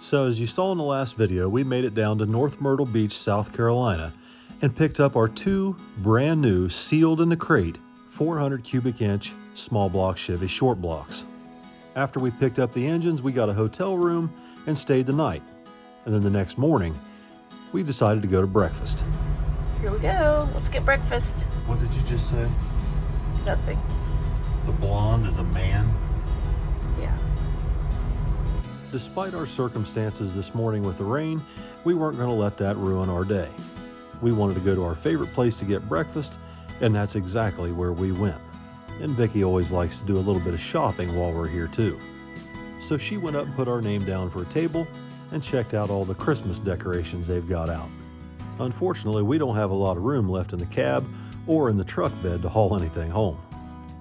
So as you saw in the last video, we made it down to North Myrtle Beach, South Carolina, and picked up our two brand new, sealed in the crate, 400 cubic inch small block Chevy short blocks. After we picked up the engines, we got a hotel room and stayed the night. And then the next morning, we decided to go to breakfast. Here we go. Let's get breakfast. What did you just say? Nothing. The blonde is a man? Yeah. Despite our circumstances this morning with the rain, we weren't going to let that ruin our day. We wanted to go to our favorite place to get breakfast, and that's exactly where we went. And Vicky always likes to do a little bit of shopping while we're here too. So she went up and put our name down for a table and checked out all the Christmas decorations they've got out. Unfortunately, we don't have a lot of room left in the cab or in the truck bed to haul anything home.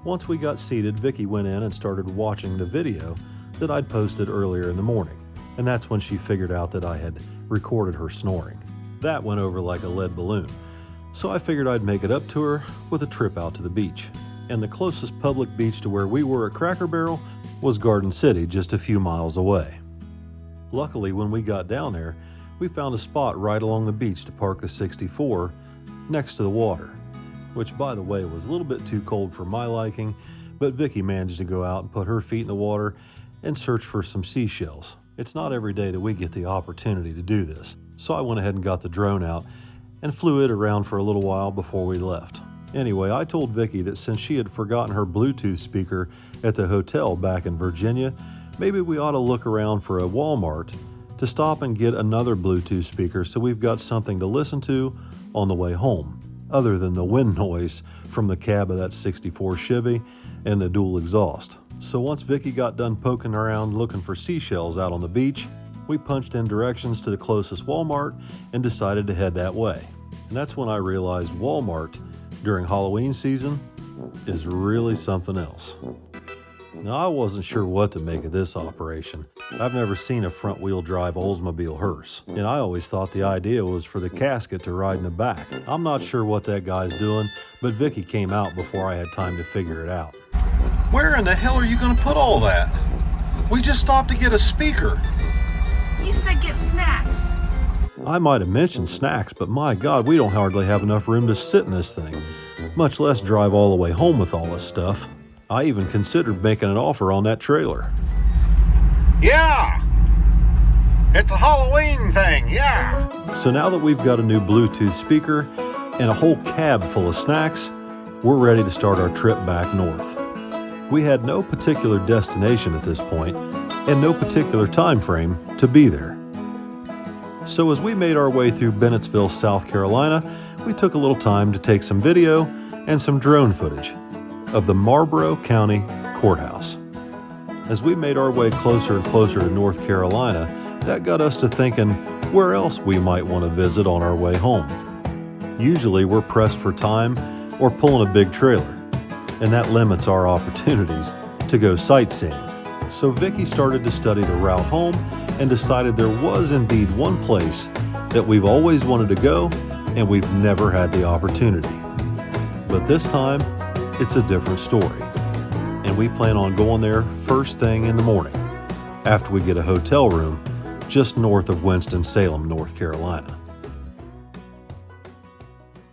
Once we got seated, Vicky went in and started watching the video that I'd posted earlier in the morning, and that's when she figured out that I had recorded her snoring. That went over like a lead balloon, so I figured I'd make it up to her with a trip out to the beach. And the closest public beach to where we were at Cracker Barrel was Garden City, just a few miles away. Luckily, when we got down there, we found a spot right along the beach to park the 64 next to the water, which by the way was a little bit too cold for my liking, but Vicky managed to go out and put her feet in the water and search for some seashells. It's not every day that we get the opportunity to do this, so I went ahead and got the drone out and flew it around for a little while before we left. Anyway, I told Vicky that since she had forgotten her Bluetooth speaker at the hotel back in Virginia, maybe we ought to look around for a Walmart to stop and get another Bluetooth speaker so we've got something to listen to on the way home, other than the wind noise from the cab of that 64 Chevy and the dual exhaust. So once Vicky got done poking around looking for seashells out on the beach, we punched in directions to the closest Walmart and decided to head that way. And that's when I realized Walmart during Halloween season is really something else. Now, I wasn't sure what to make of this operation. I've never seen a front-wheel drive Oldsmobile hearse, and I always thought the idea was for the casket to ride in the back. I'm not sure what that guy's doing, but Vicky came out before I had time to figure it out. Where in the hell are you going to put all that? We just stopped to get a speaker. You said get snacks. I might have mentioned snacks, but my God, we don't hardly have enough room to sit in this thing, much less drive all the way home with all this stuff. I even considered making an offer on that trailer. Yeah! It's a Halloween thing, yeah! So now that we've got a new Bluetooth speaker and a whole cab full of snacks, we're ready to start our trip back north. We had no particular destination at this point and no particular time frame to be there. So as we made our way through Bennettsville, South Carolina, we took a little time to take some video and some drone footage of the Marlboro County Courthouse. As we made our way closer and closer to North Carolina, that got us to thinking where else we might want to visit on our way home. Usually we're pressed for time or pulling a big trailer, and that limits our opportunities to go sightseeing. So Vicky started to study the route home and decided there was indeed one place that we've always wanted to go and we've never had the opportunity. But this time, it's a different story, and we plan on going there first thing in the morning after we get a hotel room just north of Winston-Salem, North Carolina.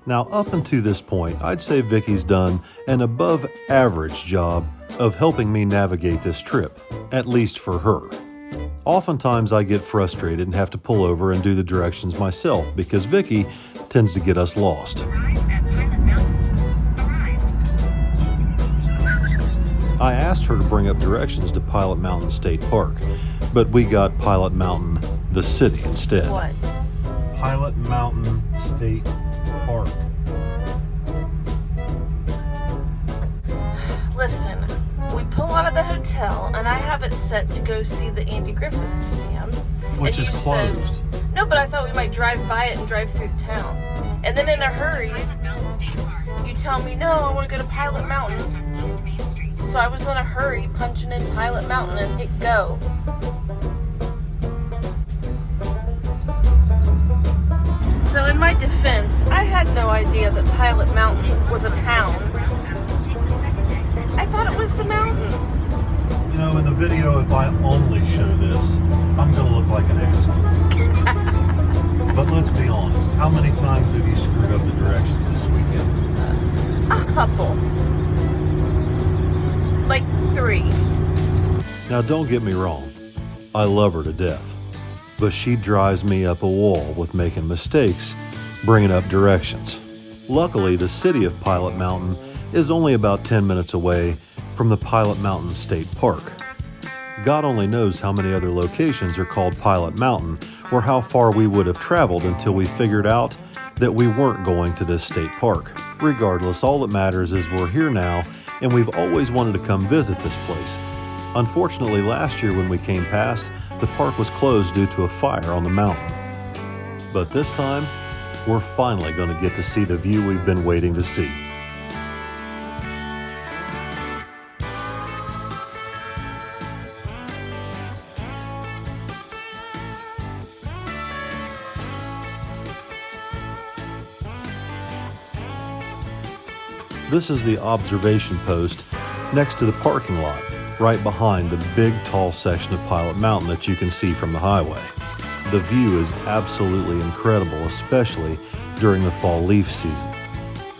Now, up until this point, I'd say Vicky's done an above average job of helping me navigate this trip, at least for her. Oftentimes I get frustrated and have to pull over and do the directions myself because Vicky tends to get us lost. I asked her to bring up directions to Pilot Mountain State Park, but we got Pilot Mountain, the city, instead. What? Pilot Mountain State Park. Listen, we pull out of the hotel and I have it set to go see the Griffith Museum. Which is closed. No, but I thought we might drive by it and drive through the town. And then in a hurry, you tell me, no, I want to go to Pilot Mountain. So I was in a hurry punching in Pilot Mountain and hit go. So in my defense, I had no idea that Pilot Mountain was a town. I thought it was the mountain. You know, in the video, if I only show this, I'm going to look like an Now don't get me wrong, I love her to death, but she drives me up a wall with making mistakes, bringing up directions. Luckily, the city of Pilot Mountain is only about 10 minutes away from the Pilot Mountain State Park. God only knows how many other locations are called Pilot Mountain or how far we would have traveled until we figured out that we weren't going to this state park. Regardless, all that matters is we're here now and we've always wanted to come visit this place. Unfortunately, last year when we came past, the park was closed due to a fire on the mountain. But this time, we're finally going to get to see the view we've been waiting to see. This is the observation post next to the parking lot, right behind the big tall section of Pilot Mountain that you can see from the highway. The view is absolutely incredible, especially during the fall leaf season.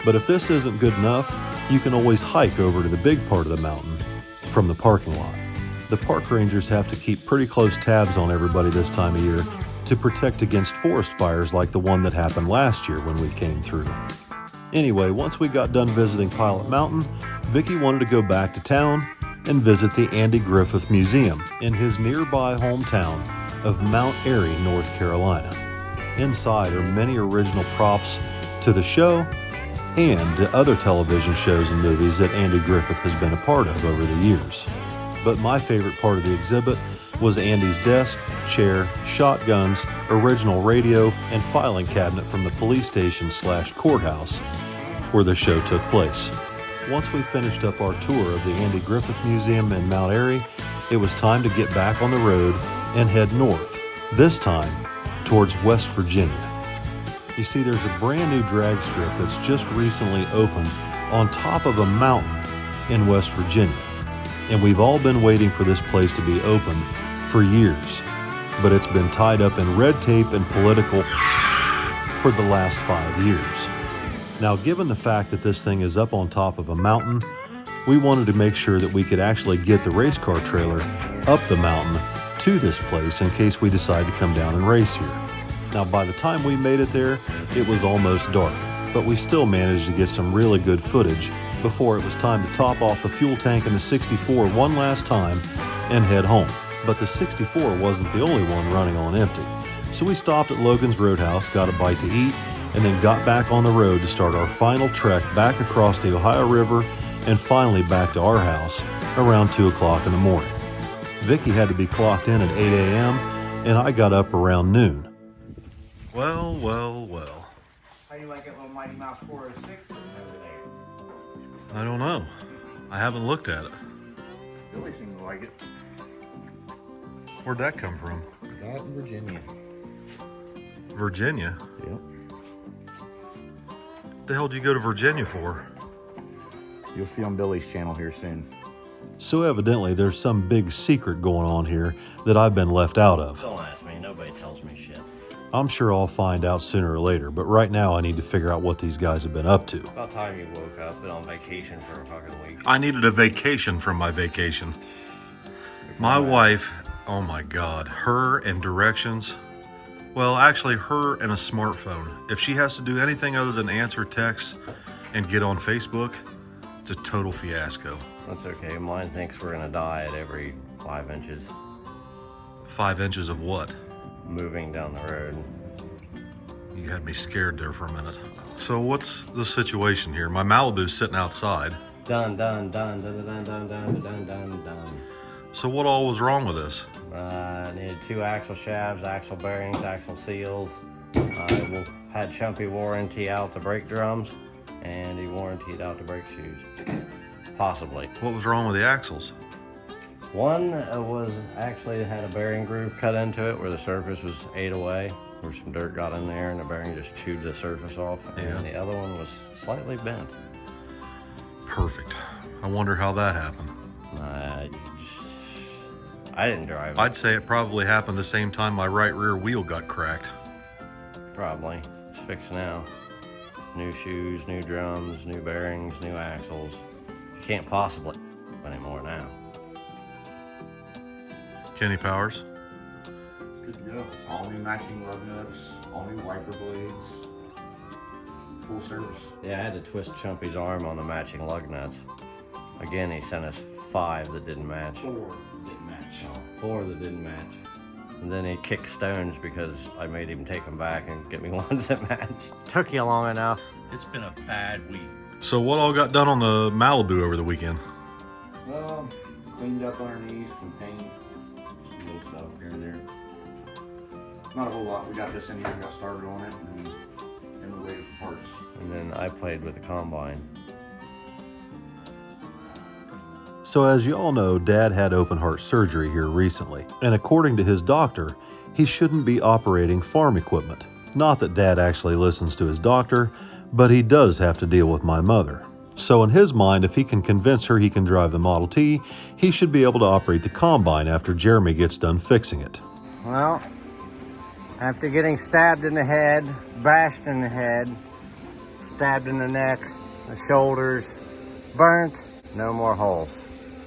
But if this isn't good enough, you can always hike over to the big part of the mountain from the parking lot. The park rangers have to keep pretty close tabs on everybody this time of year to protect against forest fires like the one that happened last year when we came through. Anyway, once we got done visiting Pilot Mountain, Vicky wanted to go back to town and visit the Andy Griffith Museum in his nearby hometown of Mount Airy, North Carolina. Inside are many original props to the show and to other television shows and movies that Andy Griffith has been a part of over the years. But my favorite part of the exhibit was Andy's desk, chair, shotguns, original radio, and filing cabinet from the police station / courthouse where the show took place. Once we finished up our tour of the Andy Griffith Museum in Mount Airy, it was time to get back on the road and head north, this time towards West Virginia. You see, there's a brand new drag strip that's just recently opened on top of a mountain in West Virginia. And we've all been waiting for this place to be open for years, but it's been tied up in red tape and political for the last 5 years. Now, given the fact that this thing is up on top of a mountain, we wanted to make sure that we could actually get the race car trailer up the mountain to this place in case we decide to come down and race here. Now, by the time we made it there, it was almost dark, but we still managed to get some really good footage before it was time to top off the fuel tank in the 64 one last time and head home. But the 64 wasn't the only one running on empty. So we stopped at Logan's Roadhouse, got a bite to eat, and then got back on the road to start our final trek back across the Ohio River and finally back to our house around 2 o'clock in the morning. Vicky had to be clocked in at 8 a.m. and I got up around noon. Well. How do you like it, little Mighty Mouse 406 over there? I don't know. I haven't looked at it. Billy seems to like it. Where'd that come from? Got it in Virginia. Virginia? Yep. What the hell did you go to Virginia for? You'll see on Billy's channel here soon. So evidently there's some big secret going on here that I've been left out of. Don't ask me. Nobody tells me shit. I'm sure I'll find out sooner or later, but right now I need to figure out what these guys have been up to. About time you woke up, been on vacation for a fucking week. I needed a vacation from my vacation. My wife, oh my God, her and directions. Well, actually her and a smartphone. If she has to do anything other than answer texts and get on Facebook, it's a total fiasco. That's okay. Mine thinks we're gonna die at every 5 inches. 5 inches of what? Moving down the road. You had me scared there for a minute. So what's the situation here? My Malibu's sitting outside. Done. So what all was wrong with this? I needed 2 axle shafts, axle bearings, axle seals. Had Chumpy warranty out the brake drums, and he warrantied out the brake shoes. Possibly. What was wrong with the axles? One was actually had a bearing groove cut into it where the surface was ate away, where some dirt got in there and the bearing just chewed the surface off. And the other one was slightly bent. Perfect. I wonder how that happened. I didn't drive it. I'd say it probably happened the same time my right rear wheel got cracked. Probably. It's fixed now. New shoes, new drums, new bearings, new axles. You can't possibly anymore now. Kenny Powers. Good to go. All new matching lug nuts, all new wiper blades, full service. Yeah, I had to twist Chumpy's arm on the matching lug nuts. Again, he sent us 5 that didn't match. 4 didn't match. 4 that didn't match. And then he kicked stones because I made him take them back and get me ones that match. Took you long enough. It's been a bad week. So what all got done on the Malibu over the weekend? Well, cleaned up underneath, some paint, some little stuff here and there. Not a whole lot. We got this in here, got started on it, and we're waiting for parts. And then I played with the combine. So as you all know, Dad had open heart surgery here recently, and according to his doctor, he shouldn't be operating farm equipment. Not that Dad actually listens to his doctor, but he does have to deal with my mother. So in his mind, if he can convince her he can drive the Model T, he should be able to operate the combine after Jeremy gets done fixing it. Well, after getting stabbed in the head, bashed in the head, stabbed in the neck, the shoulders, burnt, no more holes.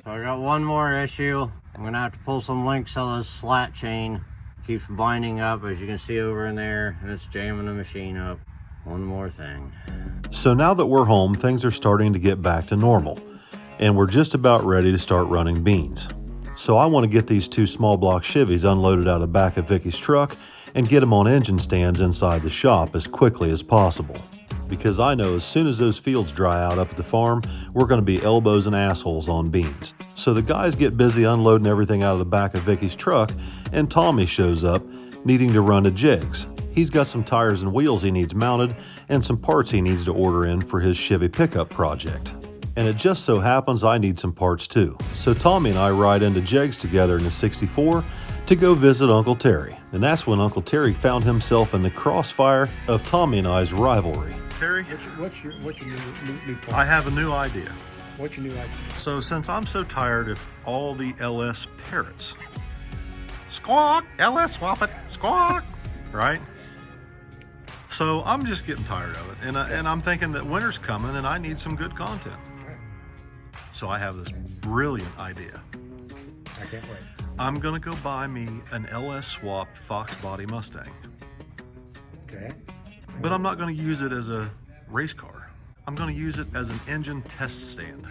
So I got one more issue. I'm gonna have to pull some links on this slat chain. Keeps binding up, as you can see over in there, and it's jamming the machine up. One more thing. So now that we're home, things are starting to get back to normal, and we're just about ready to start running beans. So I want to get these 2 small block Chevys unloaded out of the back of Vicky's truck and get them on engine stands inside the shop as quickly as possible. Because I know as soon as those fields dry out up at the farm, we're going to be elbows and assholes on beans. So the guys get busy unloading everything out of the back of Vicky's truck, and Tommy shows up needing to run to Jegs. He's got some tires and wheels he needs mounted and some parts he needs to order in for his Chevy pickup project. And it just so happens I need some parts too. So Tommy and I ride into Jegs together in the 64 to go visit Uncle Terry. And that's when Uncle Terry found himself in the crossfire of Tommy and I's rivalry. Terry, What's your new plan? I have a new idea. What's your new idea? So since I'm so tired of all the LS parrots, squawk, LS swap it, squawk, right? So I'm just getting tired of it, and I'm thinking that winter's coming and I need some good content. So I have this brilliant idea. I can't wait. I'm gonna go buy me an LS swapped Fox body Mustang, Okay. but I'm not gonna use it as a race car. I'm gonna use it as an engine test stand.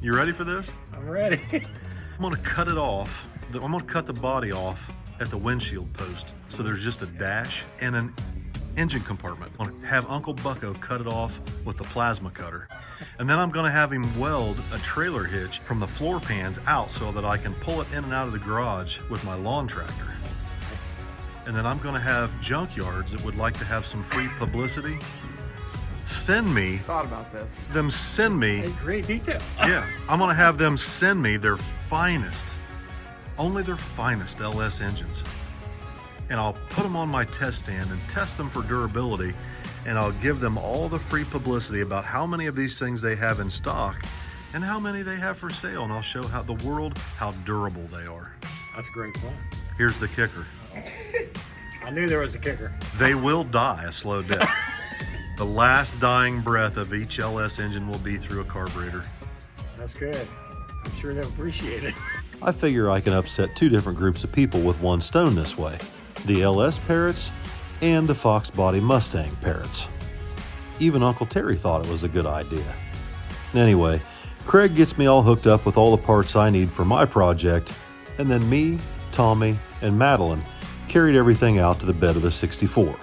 You ready for this? I'm ready. I'm gonna cut it off. I'm gonna cut the body off at the windshield post, so there's just a dash and an engine compartment. I'm gonna have Uncle Bucko cut it off with the plasma cutter. And then I'm gonna have him weld a trailer hitch from the floor pans out so that I can pull it in and out of the garage with my lawn tractor. And then I'm gonna have junkyards that would like to have some free publicity send me, Thought about this. send me, Hey, great detail. yeah, I'm gonna have them send me their finest, only their finest LS engines. And I'll put them on my test stand and test them for durability, and I'll give them all the free publicity about how many of these things they have in stock and how many they have for sale, and I'll show how the world how durable they are. That's a great plan. Here's the kicker. I knew there was a kicker. They will die a slow death. The last dying breath of each LS engine will be through a carburetor. That's good. I'm sure they'll appreciate it. I figure I can upset 2 different groups of people with one stone this way. The LS parrots and the Fox body Mustang parrots. Even Uncle Terry thought it was a good idea. Anyway, Craig gets me all hooked up with all the parts I need for my project, and then me, Tommy, and Madeline carried everything out to the bed of the 64.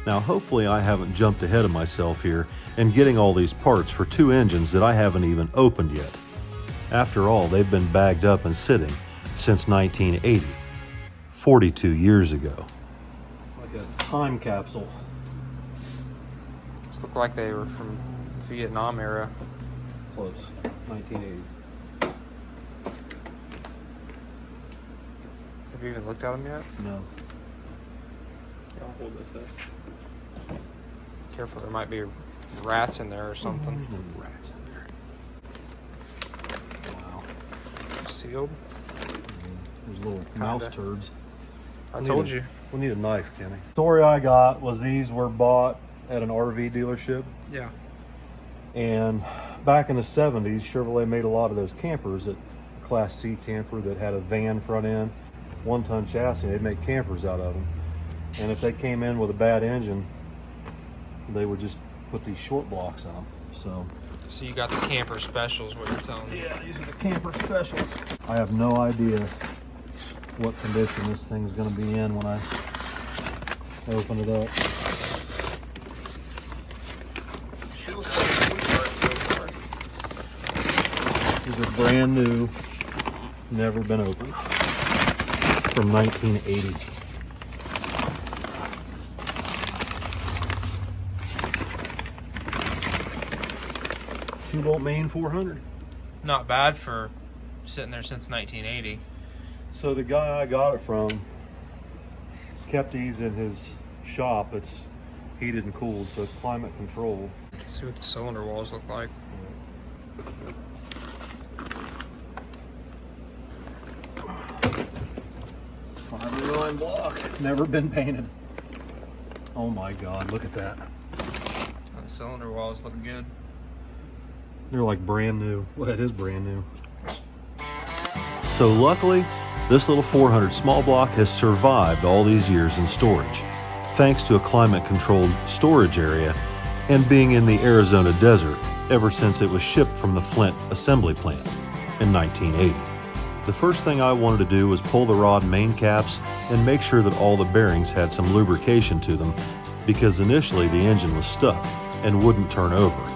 Now hopefully I haven't jumped ahead of myself here in getting all these parts for 2 engines that I haven't even opened yet. After all, they've been bagged up and sitting since 1980, 42 years ago. Like a time capsule. These look like they were from Vietnam era. Close, 1980. Have you even looked at them yet? No. I'll hold this up. Careful, there might be rats in there or something. There's no rats in there. Wow. Sealed. There's little mouse turds. I told you. We need a knife, Kenny. The story I got was these were bought at an RV dealership. Yeah. And back in the 70s, Chevrolet made a lot of those campers that Class C camper that had a van front end, 1-ton chassis. They'd make campers out of them. And if they came in with a bad engine, they would just put these short blocks on them. So you got the camper specials, what you're telling me. Yeah, these are the camper specials. I have no idea what condition this thing's gonna be in when I open it up. These are brand new, never been opened, from 1980. 2-bolt main 400. Not bad for sitting there since 1980. So the guy I got it from kept these in his shop. It's heated and cooled, so it's climate controlled. Let's see what the cylinder walls look like. Fiberline block, never been painted. Oh my God, look at that. Oh, the cylinder walls look good. They're like brand new. Well, it is brand new. So luckily, this little 400 small block has survived all these years in storage, thanks to a climate-controlled storage area and being in the Arizona desert ever since it was shipped from the Flint assembly plant in 1980. The first thing I wanted to do was pull the rod main caps and make sure that all the bearings had some lubrication to them, because initially the engine was stuck and wouldn't turn over.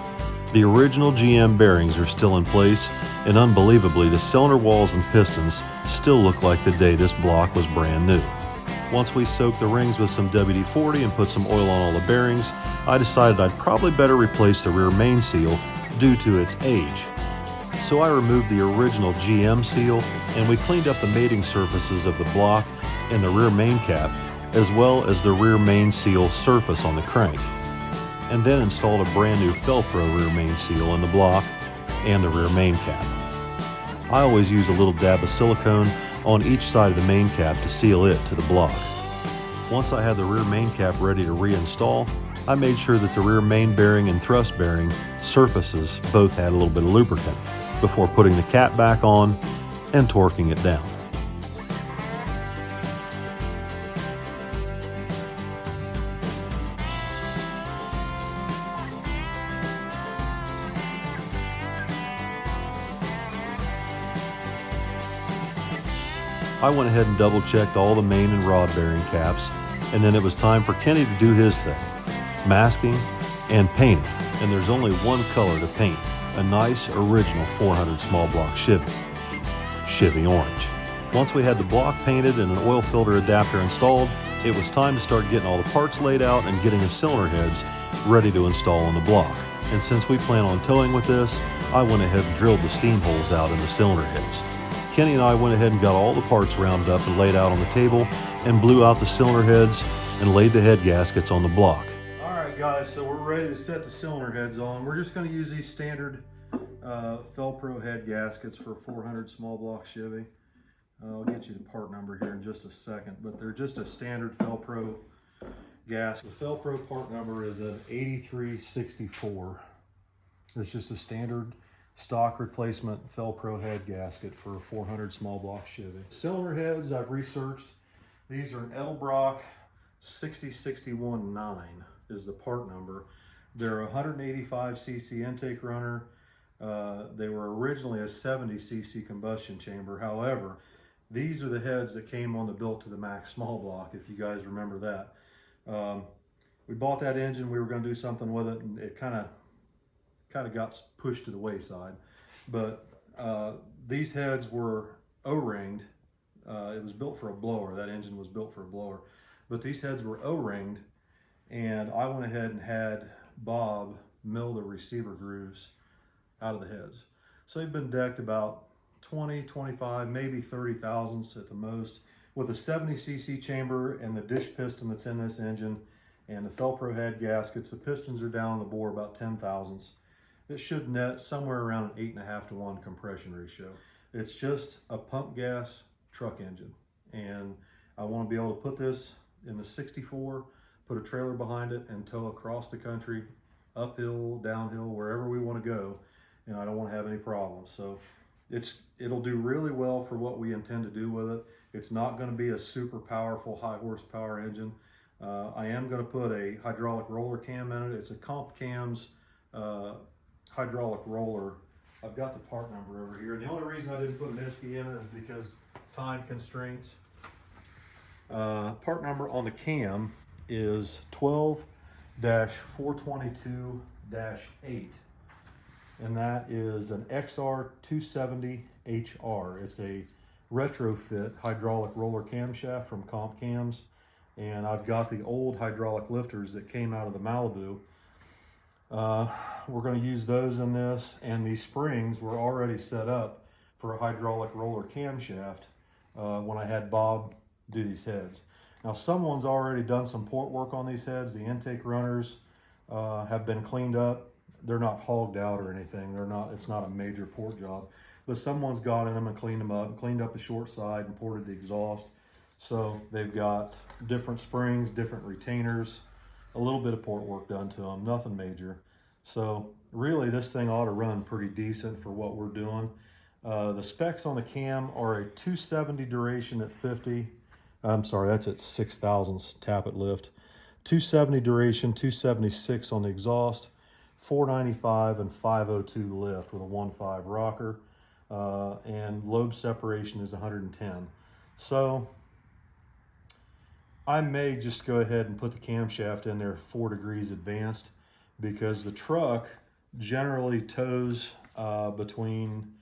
The original GM bearings are still in place, and unbelievably, the cylinder walls and pistons still look like the day this block was brand new. Once we soaked the rings with some WD-40 and put some oil on all the bearings, I decided I'd probably better replace the rear main seal due to its age. So I removed the original GM seal, and we cleaned up the mating surfaces of the block and the rear main cap, as well as the rear main seal surface on the crank, and then installed a brand new Felpro rear main seal in the block and the rear main cap. I always use a little dab of silicone on each side of the main cap to seal it to the block. Once I had the rear main cap ready to reinstall, I made sure that the rear main bearing and thrust bearing surfaces both had a little bit of lubricant before putting the cap back on and torquing it down. I went ahead and double checked all the main and rod bearing caps, and then it was time for Kenny to do his thing, masking and painting. And there's only one color to paint, a nice original 400 small block Chevy orange. Once we had the block painted and an oil filter adapter installed, it was time to start getting all the parts laid out and getting the cylinder heads ready to install on the block. And since we plan on towing with this, I went ahead and drilled the steam holes out in the cylinder heads. Kenny and I went ahead and got all the parts rounded up and laid out on the table and blew out the cylinder heads and laid the head gaskets on the block. All right, guys, so we're ready to set the cylinder heads on. We're just going to use these standard Felpro head gaskets for 400 small block Chevy. I'll get you the part number here in just a second, but they're just a standard Felpro gasket. The Felpro part number is an 8364. It's just a standard stock replacement Felpro head gasket for a 400 small block Chevy. Cylinder heads I've researched. These are an Edelbrock 60619 is the part number. They're a 185cc intake runner. They were originally a 70cc combustion chamber. However, these are the heads that came on the Built to the Max small block, if you guys remember that. We bought that engine, we were going to do something with it, and it kind of got pushed to the wayside. But these heads were O-ringed. It was built for a blower. That engine was built for a blower. But these heads were O-ringed, and I went ahead and had Bob mill the receiver grooves out of the heads. So they've been decked about 20, 25, maybe 30 thousandths at the most, with a 70cc chamber and the dish piston that's in this engine and the Felpro head gaskets. The pistons are down on the bore about 10 thousandths. It should net somewhere around an 8.5 to 1 compression ratio. It's just a pump gas truck engine. And I want to be able to put this in the 64, put a trailer behind it, and tow across the country, uphill, downhill, wherever we want to go. And I don't want to have any problems. So It'll do really well for what we intend to do with it. It's not going to be a super powerful high horsepower engine. I am going to put a hydraulic roller cam in it. It's a Comp Cam's hydraulic roller. I've got the part number over here. The only reason I didn't put an ISKI in it is because time constraints. Part number on the cam is 12-422-8. And that is an XR270HR. It's a retrofit hydraulic roller camshaft from Comp Cams. And I've got the old hydraulic lifters that came out of the Malibu. We're going to use those in this, and these springs were already set up for a hydraulic roller camshaft when I had Bob do these heads. Now someone's already done some port work on these heads. The intake runners have been cleaned up. They're not hogged out or anything. It's not a major port job, but someone's got in them and cleaned them up, cleaned up the short side and ported the exhaust. So they've got different springs, different retainers, a little bit of port work done to them, nothing major. So really this thing ought to run pretty decent for what we're doing. The specs on the cam are a 270 duration at 50. I'm sorry, that's at 6 thousandths tappet lift. 270 duration, 276 on the exhaust, 495 and 502 lift with a 1.5 rocker, and lobe separation is 110. So I may just go ahead and put the camshaft in there 4 degrees advanced, because the truck generally tows between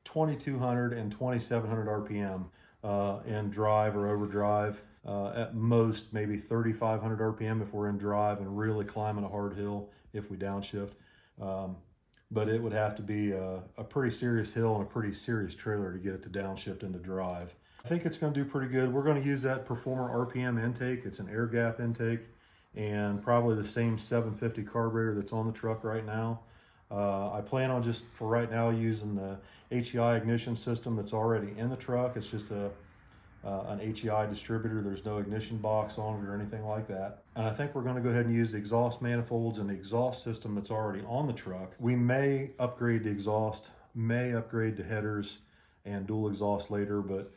2200 and 2700 RPM in drive or overdrive. At most maybe 3500 RPM if we're in drive and really climbing a hard hill if we downshift. But it would have to be a pretty serious hill and a pretty serious trailer to get it to downshift into drive. I think it's going to do pretty good. We're going to use that Performer RPM intake. It's an air gap intake, and probably the same 750 carburetor that's on the truck right now. I plan on just for right now using the HEI ignition system that's already in the truck. It's just an HEI distributor. There's no ignition box on it or anything like that. And I think we're going to go ahead and use the exhaust manifolds and the exhaust system that's already on the truck. We may upgrade the exhaust, may upgrade the headers and dual exhaust later, but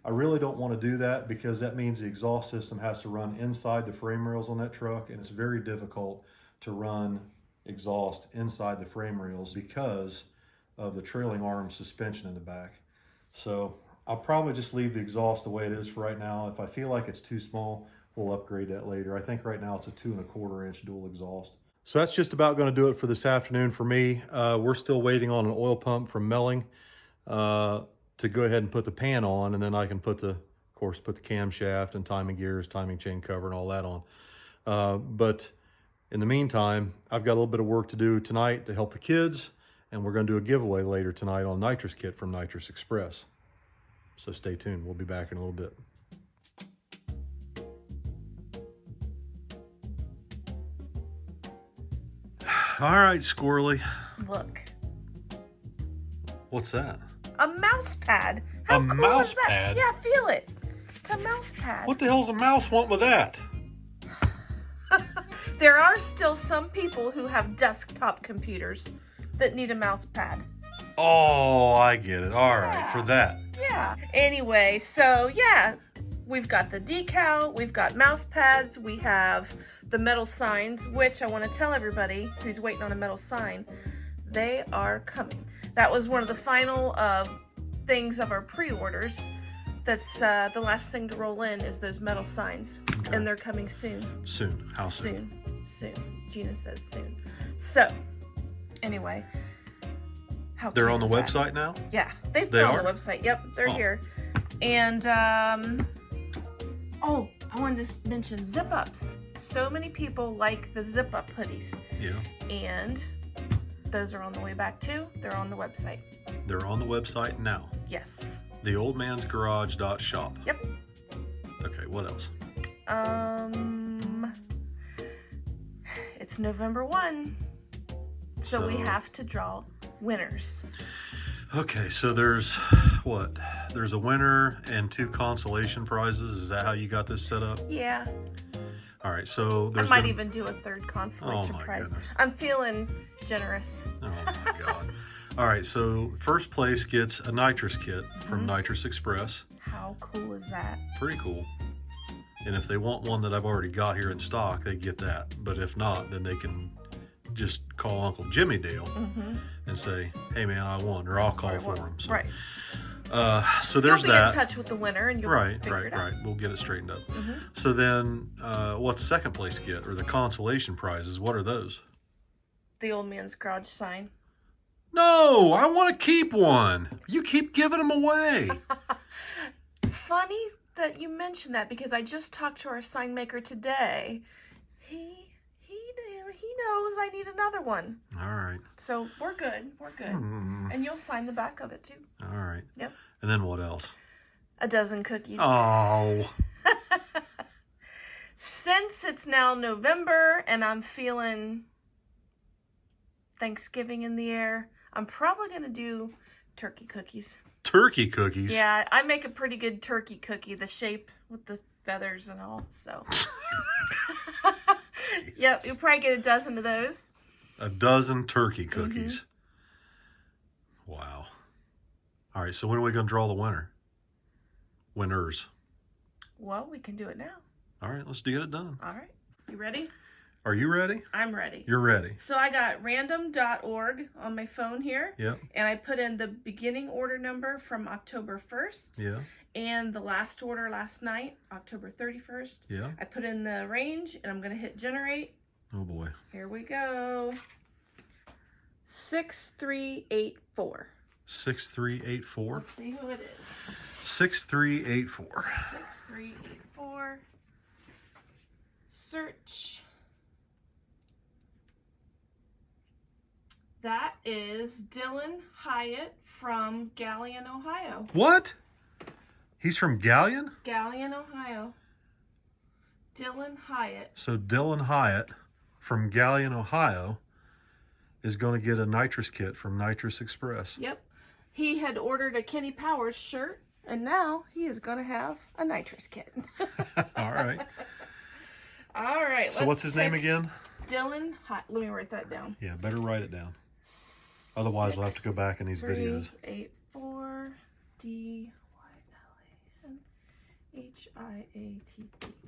I really don't want to do that because that means the exhaust system has to run inside the frame rails on that truck, and it's very difficult to run exhaust inside the frame rails because of the trailing arm suspension in the back. So I'll probably just leave the exhaust the way it is for right now. If I feel like it's too small, we'll upgrade that later. I think right now it's a 2¼ inch dual exhaust. So that's just about going to do it for this afternoon for me. We're still waiting on an oil pump from Melling to go ahead and put the pan on, and then I can put the camshaft and timing gears, timing chain cover, and all that on. But in the meantime, I've got a little bit of work to do tonight to help the kids, and we're going to do a giveaway later tonight on nitrous kit from Nitrous Express. So stay tuned. We'll be back in a little bit. All right, Squirrely. Look. What's that? A mouse pad. How cool mouse is that? pad? Yeah, feel it. It's a mouse pad. What the hell's a mouse want with that? There are still some people who have desktop computers that need a mouse pad. Oh, I get it. All right, for that. Yeah. Anyway, so yeah, we've got the decal, we've got mouse pads, we have the metal signs, which I want to tell everybody who's waiting on a metal sign, they are coming. That was one of the final things of our pre-orders. That's the last thing to roll in is those metal signs. Okay. And they're coming soon. Soon. How soon? Soon. Gina says soon. So, anyway. They're on the website now? Yeah, they've been on the website. Yep, they're here. And, oh, I wanted to mention zip-ups. So many people like the zip-up hoodies. Yeah. And those are on the way back too. They're on the website. They're on the website now? Yes. theoldmansgarage.shop. Yep. Okay, what else? It's November 1. So we have to draw winners. Okay, so there's what? There's a winner and 2 consolation prizes. Is that how you got this set up? Yeah. All right, so there's I might even do a 3rd consolation prize. Goodness. I'm feeling generous. Oh my God. All right, so first place gets a nitrous kit from Nitrous Express. How cool is that? Pretty cool. And if they want one that I've already got here in stock, they get that. But if not, then they can just call Uncle Jimmy Dale and say, hey man, I won, or I'll call for him. So, right. So there's You'll be that. in touch with the winner and you'll figure it out. Right. We'll get it straightened up. So then, what's second place get, or the consolation prizes? What are those? The old man's garage sign. No, I want to keep one. You keep giving them away. Funny that you mentioned that because I just talked to our sign maker today. He knows I need another one. All right. So we're good. We're good. And you'll sign the back of it too. All right. Yep. And then what else? A dozen cookies. Oh. Since it's now November and I'm feeling Thanksgiving in the air, I'm probably going to do turkey cookies. Turkey cookies? Yeah, I make a pretty good turkey cookie, the shape with the feathers and all, so. Yep, you'll probably get a dozen of those. A dozen turkey cookies. Wow. All right, so when are we going to draw the winner? Winners. Well, we can do it now. All right, let's get it done. All right. You ready? Are you ready? I'm ready. You're ready. So I got random.org on my phone here. Yep. And I put in the beginning order number from October 1st. Yeah. And the last order last night, October 31st. Yeah. I put in the range and I'm going to hit generate. Oh boy. Here we go. 6384. 6384. Let's see who it is. 6384. 6384. Search. That is Dylan Hyatt from Gallion, Ohio. What? He's from Gallion? Gallion, Ohio. Dylan Hyatt. So Dylan Hyatt from Gallion, Ohio is going to get a nitrous kit from Nitrous Express. Yep. He had ordered a Kenny Powers shirt, and now he is going to have a nitrous kit. All right. All right. So what's his name again? Dylan Hyatt. Let me write that down. Yeah, better write it down. Otherwise, we'll have to go back in these videos. 84 DYLANHIATT.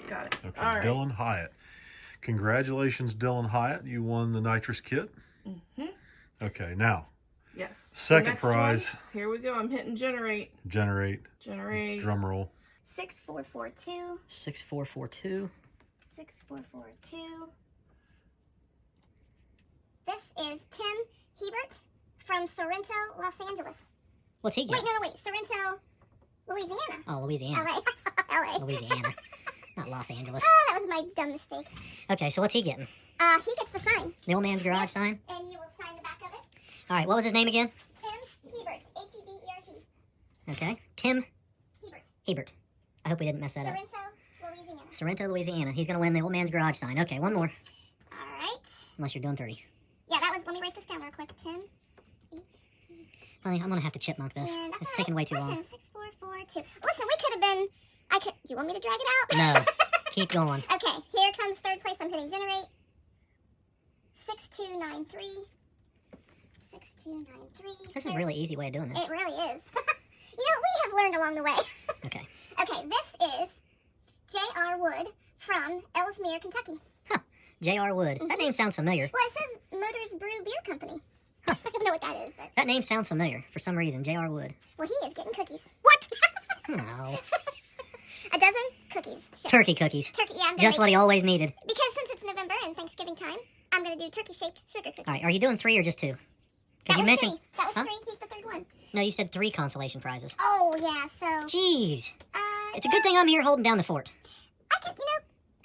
Got it. Okay, all right. Dylan Hyatt. Congratulations, Dylan Hyatt. You won the nitrous kit. Okay, now. Yes. Second Next prize. one. Here we go. I'm hitting generate. Generate. Generate. Drum roll. 6442. 6442. 6442. This is Tim Hebert from Sorrento, Los Angeles. What's he Wait, getting? no, Sorrento, Louisiana. Oh, Louisiana. LA. LA. Louisiana. Not Los Angeles. Oh, that was my dumb mistake. Okay, so what's he getting? He gets the sign. The old man's garage sign? And you will sign the back of it. All right, what was his name again? Tim Hebert. Hebert. Okay. Tim Hebert. Hebert. I hope we didn't mess that up. Sorrento, Louisiana. Sorrento, Louisiana. He's going to win the old man's garage sign. Okay, one more. All right. Unless you're doing 30. Yeah, that was, let me write this down real quick. Tim. Honey, I'm going to have to chipmunk this. And that's It's all taking way right. too long. Listen, 6442. Listen, we could have been, you want me to drag it out? No. Keep going. Okay, here comes third place. I'm hitting generate. 6293. 6293. This is a really easy way of doing this. It really is. We have learned along the way. Okay. Okay, this is J.R. Wood from Ellesmere, Kentucky. J.R. Wood. That name sounds familiar. Well, it says Motors Brew Beer Company. I don't know what that is, but... That name sounds familiar for some reason. J.R. Wood. Well, he is getting cookies. What? No. A dozen cookies. Shipped. Turkey cookies. Turkey, yeah. I'm Just what he always needed. Because since it's November and Thanksgiving time, I'm going to do turkey-shaped sugar cookies. All right, are you doing 3 or just 2? That Because you was mentioned... 3. That was Huh? 3. He's the third one. No, you said 3 consolation prizes. Oh, yeah, so... Jeez. It's a good thing I'm here holding down the fort. I could, a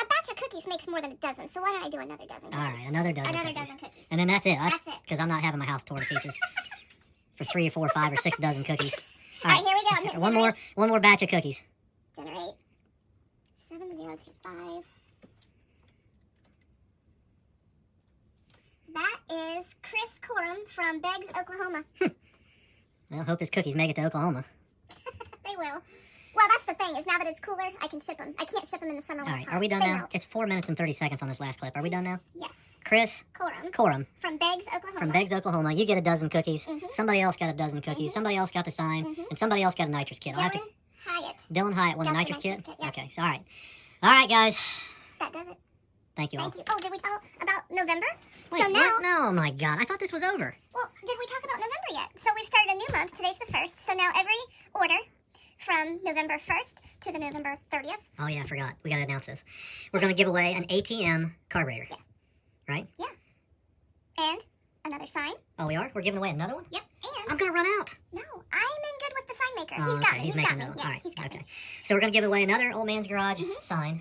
batch of cookies makes more than a dozen, so why don't I do another dozen? All right, another dozen Another cookies. dozen cookies. And then that's it. That's it. Because I'm not having my house torn to pieces for 3 or 4 or 5 or 6 dozen cookies. All right, here we go. I'm hitting One more batch of cookies. Generate. 7025. That is Chris Corum from Beggs, Oklahoma. Well, hope his cookies make it to Oklahoma. They will. Well, that's the thing, is now that it's cooler, I can ship them. I can't ship them in the summer. All right, are we done now? It's 4 minutes and 30 seconds on this last clip. Are we done now? Yes. Chris Corum from Beggs, Oklahoma. from Beggs, Oklahoma. You get a dozen cookies. Somebody else got a dozen cookies. Somebody else got the sign. And somebody else got a nitrous kit. Dylan Dylan Hyatt won the got nitrous kit? yeah. Okay, so all right. All right, guys. That does it. Thank you all. Thank you. Oh, did we tell about November? Wait, so now, what? No, oh my God. I thought this was over. well, did we talk about November yet? So we've started a new month. Today's the 1st. So now every order from November 1st to the November 30th. Oh, yeah, I forgot. We got to announce this. We're going to give away an ATM carburetor. Yes. Right? Yeah. And another sign. Oh, we are? We're giving away another one? Yep. And I'm going to run out. no, I'm in good with the sign maker. Oh, He's got okay. me. He's He's got making me. another one. Yeah, All right. he's got Okay. me. So we're going to give away another Old Man's Garage sign.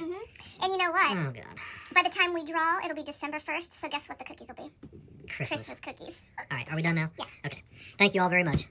And you know what? Oh, God. By the time we draw, it'll be December 1st. So guess what the cookies will be? Christmas. Christmas cookies. All right. Are we done now? Yeah. Okay. Thank you all very much.